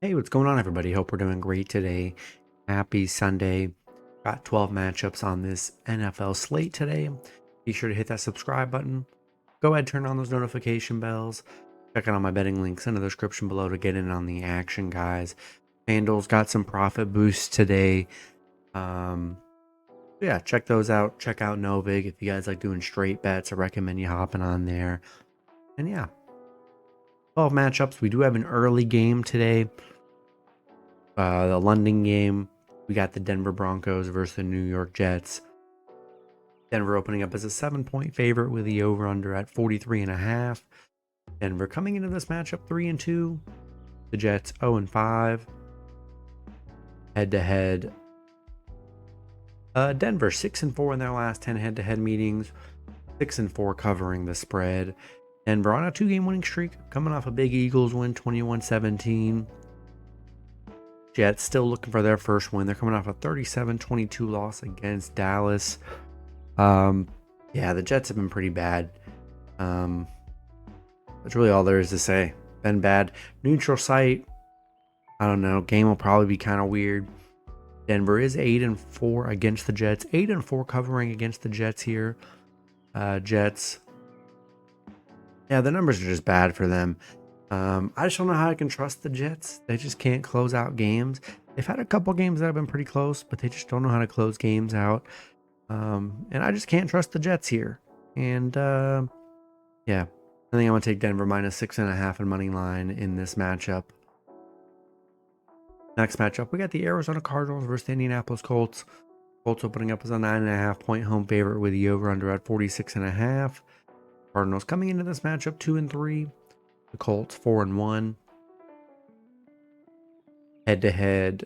Hey, what's going on, everybody? Hope we're doing great today. Happy Sunday. Got 12 matchups on this NFL slate today. Be sure to hit that subscribe button. Go ahead, turn on those notification bells. Check out all my betting links in the description below to get in on the action, guys. FanDuel's got some profit boosts today. Yeah, check those out. Check out Novig if you guys like doing straight bets. I recommend you hopping on there. And yeah, 12 matchups. We do have an early game today. The London game, we got the Denver Broncos versus the New York Jets. Denver opening up as a 7-point favorite with the over-under at 43.5. Denver coming into this matchup 3-2. The Jets 0-5. Head-to-head. Denver 6-4 in their last 10 head-to-head meetings. 6-4 covering the spread. Denver on a 2-game winning streak, coming off a big Eagles win, 21-17. Jets still looking for their first win. They're coming off a 37-22 loss against Dallas. Yeah, the Jets have been pretty bad. That's really all there is to say. Been bad. Neutral site. I don't know. Game will probably be kind of weird. Denver is 8-4 against the Jets. 8-4 covering against the Jets here. Jets. Yeah, the numbers are just bad for them. I just don't know how I can trust the Jets. They just can't close out games. They've had a couple games that have been pretty close, but they just don't know how to close games out. And I just can't trust the Jets here. And yeah, I think I'm going to take Denver minus 6.5 in money line in this matchup. Next matchup, we got the Arizona Cardinals versus the Indianapolis Colts. Colts opening up as a 9.5-point home favorite with the over-under at 46.5. Cardinals coming into this matchup 2-3. The Colts 4-1. Head-to-head.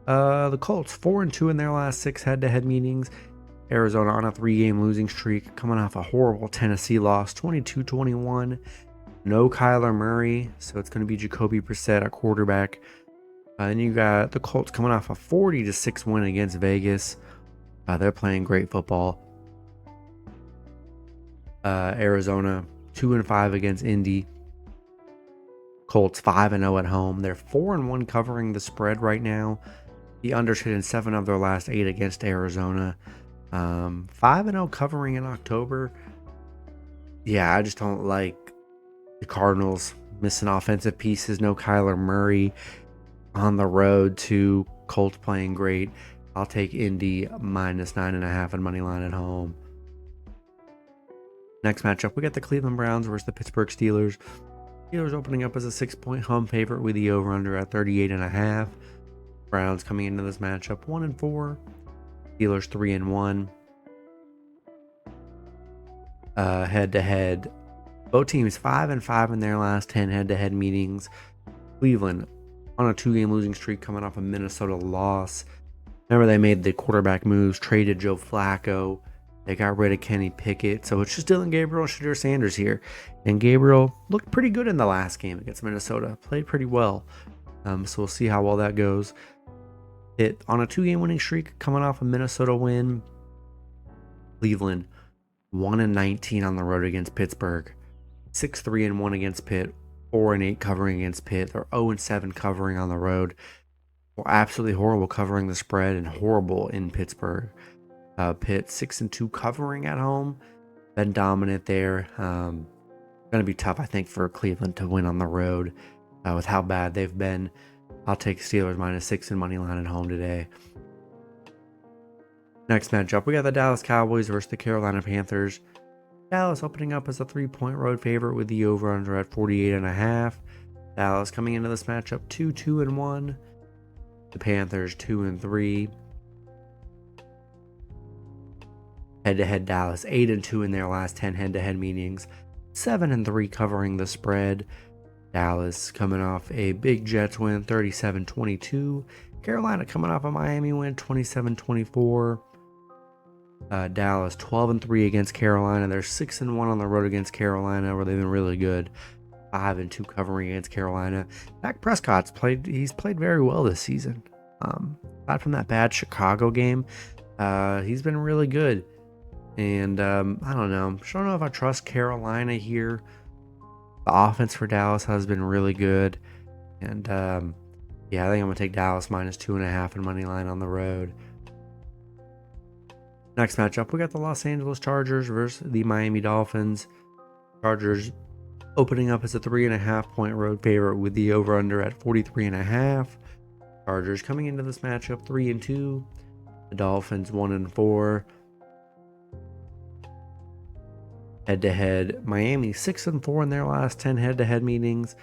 The Colts 4-2 in their last 6 head-to-head meetings. Arizona on a 3-game losing streak, coming off a horrible Tennessee loss, 22-21. No Kyler Murray, so it's going to be Jacoby Brissett at quarterback. Then you got the Colts coming off a 40-6 win against Vegas. They're playing great football. Arizona 2-5 against Indy. Colts 5-0 at home. They're 4-1 covering the spread right now. The under's hit in 7 of their last 8 against Arizona. 5-0 covering in October. Yeah, I just don't like the Cardinals missing offensive pieces. No Kyler Murray on the road to Colts playing great. I'll take Indy minus 9.5 in money line at home. Next matchup, we got the Cleveland Browns versus the Pittsburgh Steelers. Steelers opening up as a 6-point home favorite with the over-under at 38.5. Browns coming into this matchup 1-4. Steelers 3-1. Head-to-head. Both teams 5-5 in their last 10 head-to-head meetings. Cleveland on a 2-game losing streak coming off a Minnesota loss. Remember, they made the quarterback moves, traded Joe Flacco. They got rid of Kenny Pickett. So it's just Dylan Gabriel and Shadir Sanders here. And Gabriel looked pretty good in the last game against Minnesota. Played pretty well. So we'll see how well that goes. It on a 2-game winning streak coming off a Minnesota win. Cleveland 1-19 on the road against Pittsburgh. 6-3-1 against Pitt. 4-8 covering against Pitt. They're 0-7 covering on the road. Absolutely horrible covering the spread and horrible in Pittsburgh. Pitt 6-2 covering at home. Been dominant there. Going to be tough, I think, for Cleveland to win on the road with how bad they've been. I'll take Steelers minus 6 in money line at home today. Next matchup, we got the Dallas Cowboys versus the Carolina Panthers. Dallas opening up as a 3-point road favorite with the over-under at 48.5. Dallas coming into this matchup 2-1. The Panthers 2-3. Head-to-head Dallas 8-2 in their last 10 head-to-head meetings. 7-3 covering the spread. Dallas coming off a big Jets win, 37-22. Carolina coming off a Miami win, 27-24. Dallas 12-3 against Carolina. They're 6-1 on the road against Carolina, where they've been really good. 5-2 covering against Carolina. Dak Prescott's he's played very well this season. Aside from that bad Chicago game, he's been really good. And I don't know. I don't know if I trust Carolina here. The offense for Dallas has been really good. And yeah, I think I'm gonna take Dallas minus 2.5 and money line on the road. Next matchup, we got the Los Angeles Chargers versus the Miami Dolphins. Chargers opening up as a 3.5 point road favorite with the over/under at 43.5. Chargers coming into this matchup 3-2. The Dolphins 1-4. Head-to-head, Miami 6-4 in their last 10 head-to-head meetings.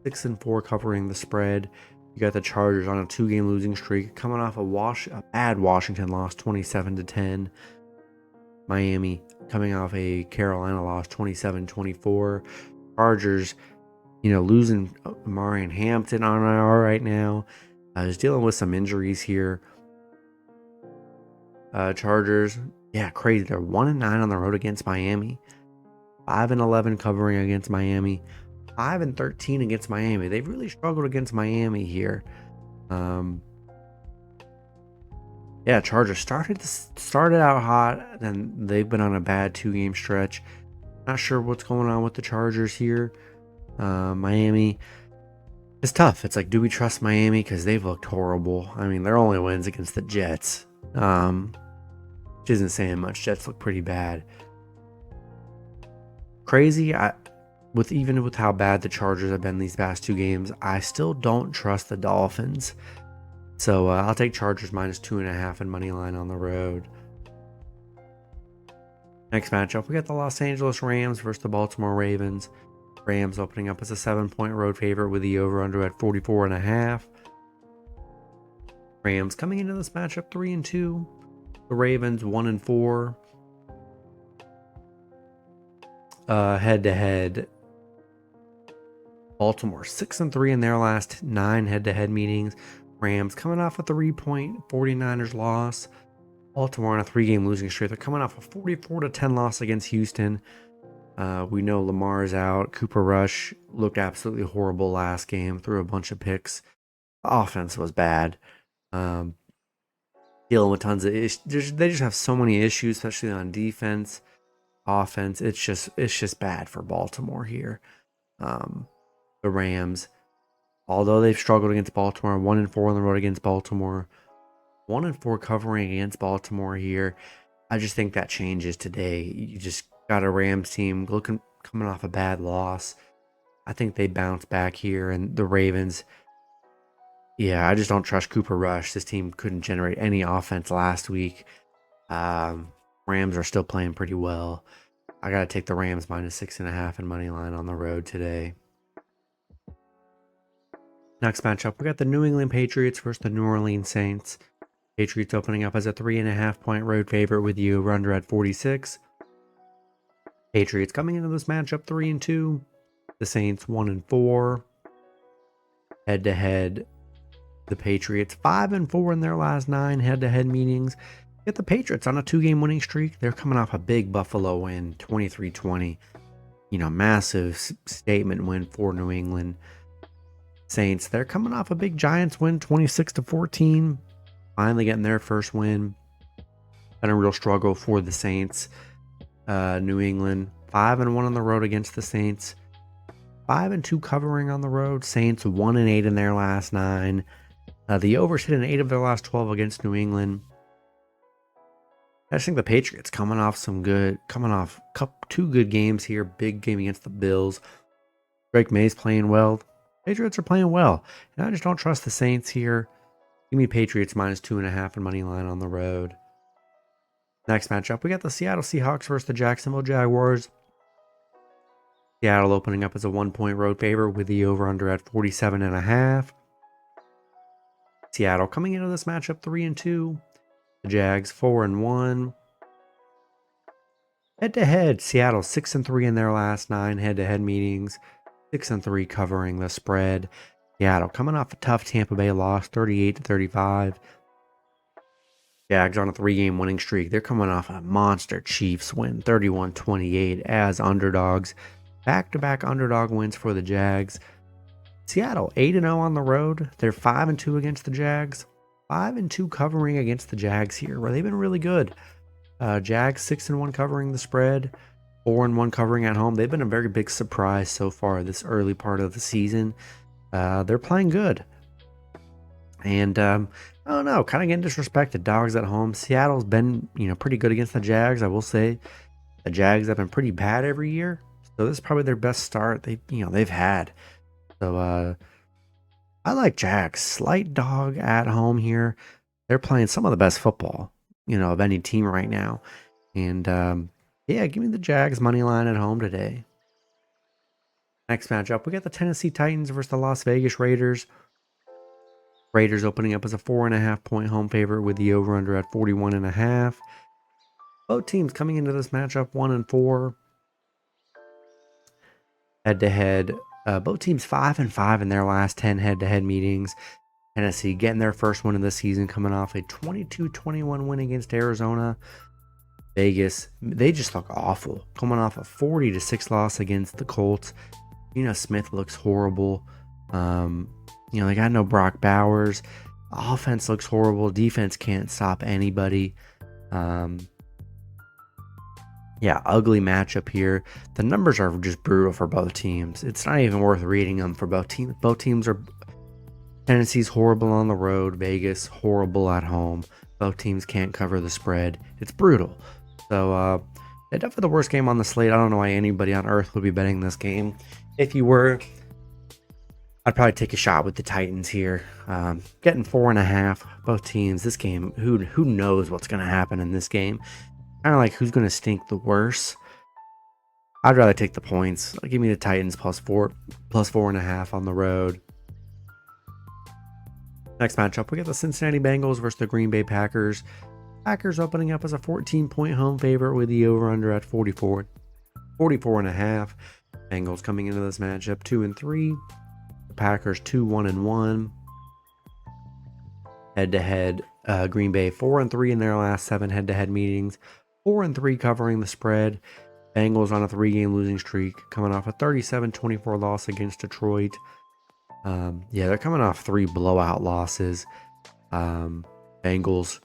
6-4 covering the spread. You got the Chargers on a 2-game losing streak, coming off a bad Washington loss, 27-10. Miami coming off a Carolina loss, 27-24. Chargers, losing Marion Hampton on IR right now. Is dealing with some injuries here. Chargers, crazy. They're 1-9 on the road against Miami. 5-11 covering against Miami. 5-13 against Miami. They've really struggled against Miami here. Chargers started out hot, then they've been on a bad 2-game stretch. Not sure what's going on with the Chargers here. Miami, it's tough. It's like, do we trust Miami? Because they've looked horrible. I mean, their only wins against the Jets, which isn't saying much. Jets look pretty bad. Crazy. Even with how bad the Chargers have been these past 2 games, I still don't trust the Dolphins. So I'll take Chargers minus 2.5 and money line on the road. Next matchup, we got the Los Angeles Rams versus the Baltimore Ravens. Rams opening up as a 7-point road favorite with the over/under at 44.5. Rams coming into this matchup 3-2. The Ravens 1-4. Head-to-head, Baltimore 6-3 in their last 9 head-to-head meetings. Rams coming off a 3-point 49ers loss. Baltimore on a 3-game losing streak. They're coming off a 44-10 loss against Houston. We know Lamar's out. Cooper Rush looked absolutely horrible last game. Threw a bunch of picks. The offense was bad. Dealing with tons of issues. They just have so many issues, especially on defense. Offense, it's just bad for Baltimore here. The Rams, although they've struggled against Baltimore, 1-4 on the road against Baltimore, 1-4 covering against Baltimore here. I just think that changes today. You just got a Rams team coming off a bad loss. I think they bounce back here, and the Ravens, I just don't trust Cooper Rush. This team couldn't generate any offense last week. Rams are still playing pretty well. I got to take the Rams minus 6.5 and money line on the road today. Next matchup, we got the New England Patriots versus the New Orleans Saints. Patriots opening up as a 3.5 point road favorite with the over/under at 46. Patriots coming into this matchup 3-2. The Saints 1-4. Head-to-head, the Patriots 5-4 in their last 9 head-to-head meetings. Get the Patriots on a 2-game winning streak. They're coming off a big Buffalo win, 23-20. Massive statement win for New England. Saints, they're coming off a big Giants win, 26-14. Finally getting their first win. Been a real struggle for the Saints. New England 5-1 on the road against the Saints. 5-2 covering on the road. Saints 1-8 in their last 9. The overs hit in 8 of their last 12 against New England. I just think the Patriots coming off 2 good games here. Big game against the Bills. Drake May's playing well. Patriots are playing well. And I just don't trust the Saints here. Give me Patriots minus 2.5 and money line on the road. Next matchup, we got the Seattle Seahawks versus the Jacksonville Jaguars. Seattle opening up as a 1-point road favorite with the over/under at 47.5. Seattle coming into this matchup 3-2. The Jags 4-1. Head-to-head, Seattle 6-3 in their last 9 head-to-head meetings. 6-3 covering the spread. Seattle coming off a tough Tampa Bay loss, 38-35. Jags on a 3-game winning streak. They're coming off a monster Chiefs win, 31-28 as underdogs. Back-to-back underdog wins for the Jags. Seattle 8-0 on the road. They're 5-2 against the Jags. 5-2 covering against the Jags here, where they've been really good. Jags 6-1 covering the spread. 4-1 covering at home. They've been a very big surprise so far this early part of the season. They're playing good. And I don't know, kind of getting disrespected. Dogs at home. Seattle's been, pretty good against the Jags. I will say the Jags have been pretty bad every year. So this is probably their best start they've had. So I like Jags. Slight dog at home here. They're playing some of the best football, of any team right now. And yeah, give me the Jags money line at home today. Next matchup, we got the Tennessee Titans versus the Las Vegas Raiders. Raiders opening up as a 4.5-point home favorite with the over-under at 41.5. Both teams coming into this matchup 1-4. Head-to-head, both teams 5-5 in their last 10 head-to-head meetings. Tennessee getting their first win of the season, coming off a 22-21 win against Arizona. Vegas, they just look awful, coming off a 40-6 loss against the Colts. Smith looks horrible. They got no Brock Bowers. Offense looks horrible. Defense can't stop anybody. Yeah, ugly matchup here. The numbers are just brutal for both teams. It's not even worth reading them for both teams. Both teams are... Tennessee's horrible on the road. Vegas, horrible at home. Both teams can't cover the spread. It's brutal. So, definitely the worst game on the slate. I don't know why anybody on earth would be betting this game. If you were, I'd probably take a shot with the Titans here. Getting 4.5. Both teams. This game, who knows what's going to happen in this game? Kind of like who's going to stink the worst. I'd rather take the points. Give me the Titans plus 4.5 on the road. Next matchup, we got the Cincinnati Bengals versus the Green Bay Packers. Packers opening up as a 14-point home favorite with the over-under at 44.5. Bengals coming into this matchup 2-3. The Packers 2-1-1. Head-to-head, Green Bay 4-3 in their last 7 head-to-head meetings. 4-3 covering the spread. Bengals on a 3-game losing streak, coming off a 37-24 loss against Detroit. Yeah, they're coming off 3 blowout losses. Bengals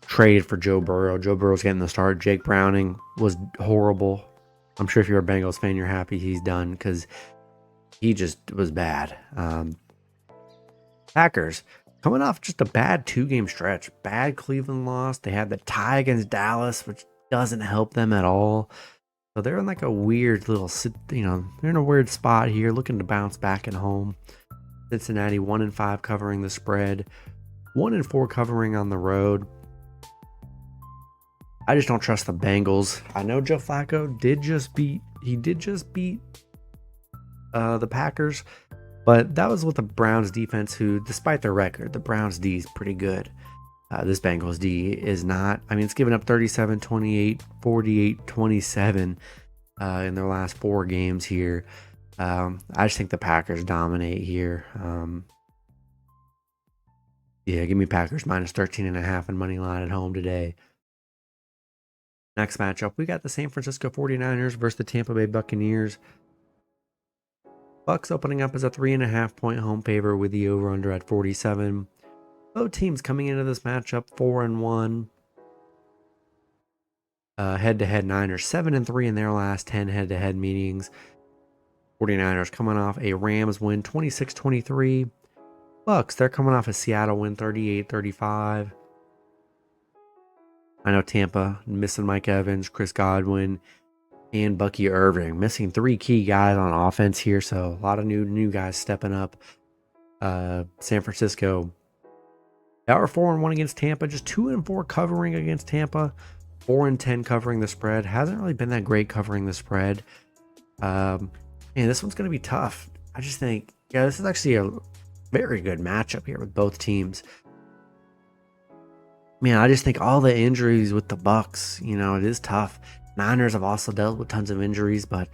traded for Joe Burrow. Joe Burrow's getting the start. Jake Browning was horrible. I'm sure if you're a Bengals fan, you're happy he's done because he just was bad. Packers coming off just a bad 2-game stretch. Bad Cleveland loss. They had the tie against Dallas, which doesn't help them at all. So they're in like a weird little, they're in a weird spot here, looking to bounce back at home. Cincinnati 1-5 covering the spread, 1-4 covering on the road. I just don't trust the Bengals. I know Joe Flacco did just beat the Packers, but that was with the Browns defense, who, despite their record, the Browns D is pretty good. This Bengals D is not. I mean, it's given up 37, 28, 48, 27 in their last 4 games here. I just think the Packers dominate here. Yeah, give me Packers minus 13.5 and money line at home today. Next matchup, we got the San Francisco 49ers versus the Tampa Bay Buccaneers. Bucks opening up as a 3.5-point home favor with the over-under at 47. Both teams coming into this matchup 4-1. Head-to-head Niners 7-3 in their last 10 head-to-head meetings. 49ers coming off a Rams win 26-23. Bucks, they're coming off a Seattle win 38-35. I know Tampa missing Mike Evans, Chris Godwin, and Bucky Irving. Missing 3 key guys on offense here, so a lot of new guys stepping up. San Francisco, they are 4-1 against Tampa, just 2-4 covering against Tampa, 4-10 covering the spread. Hasn't really been that great covering the spread. And this one's going to be tough. I just think, this is actually a very good matchup here with both teams. Man, I just think all the injuries with the Bucks, it is tough. Niners have also dealt with tons of injuries, but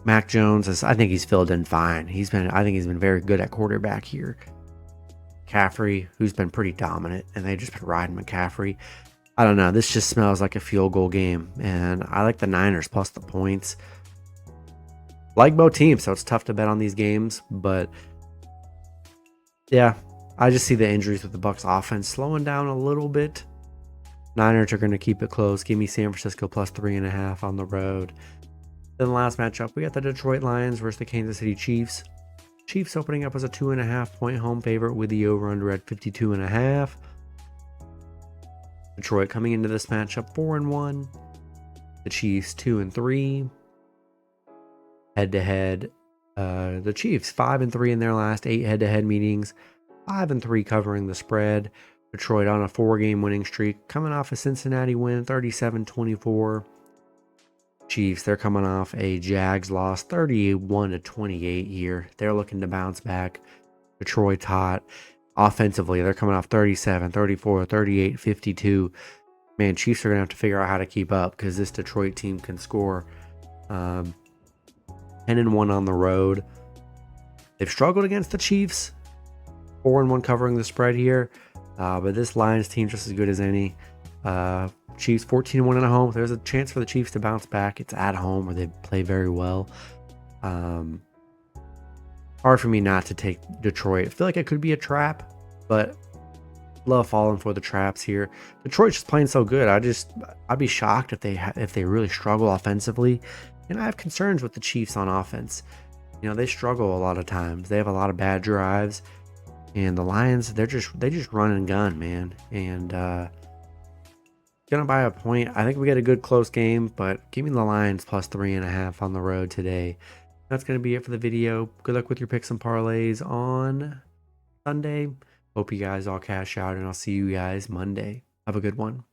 Mac Jones I think he's filled in fine. I think he's been very good at quarterback here. McCaffrey, who's been pretty dominant, and they just been riding McCaffrey. I don't know. This just smells like a field goal game, and I like the Niners plus the points. Like both teams, so it's tough to bet on these games, but yeah, I just see the injuries with the Bucs offense slowing down a little bit. Niners are going to keep it close. Give me San Francisco plus 3.5 on the road. Then the last matchup, we got the Detroit Lions versus the Kansas City Chiefs. Chiefs opening up as a 2.5-point home favorite with the over-under at 52.5. Detroit coming into this matchup 4-1. The Chiefs 2-3. Head-to-head, the Chiefs 5-3 in their last 8 head-to-head meetings, 5-3 covering the spread. Detroit on a 4-game winning streak, coming off a Cincinnati win, 37-24. Chiefs, they're coming off a Jags loss, 31-28 here. They're looking to bounce back. Detroit's hot. Offensively, they're coming off 37, 34, 38, 52. Man, Chiefs are going to have to figure out how to keep up because this Detroit team can score. 10-1 on the road. They've struggled against the Chiefs. 4-1 covering the spread here. But this Lions team just as good as any. Chiefs 14-1 at home. There's a chance for the Chiefs to bounce back. It's at home where they play very well. Hard for me not to take Detroit. I feel like it could be a trap, but love falling for the traps here. Detroit's just playing so good. I'd be shocked if they really struggle offensively. And I have concerns with the Chiefs on offense. You know, they struggle a lot of times. They have a lot of bad drives. And the Lions, they just run and gun, man. And gonna buy a point. I think we get a good close game, but give me the Lions plus 3.5 on the road today. That's gonna be it for the video. Good luck with your picks and parlays on Sunday. Hope you guys all cash out, and I'll see you guys Monday. Have a good one.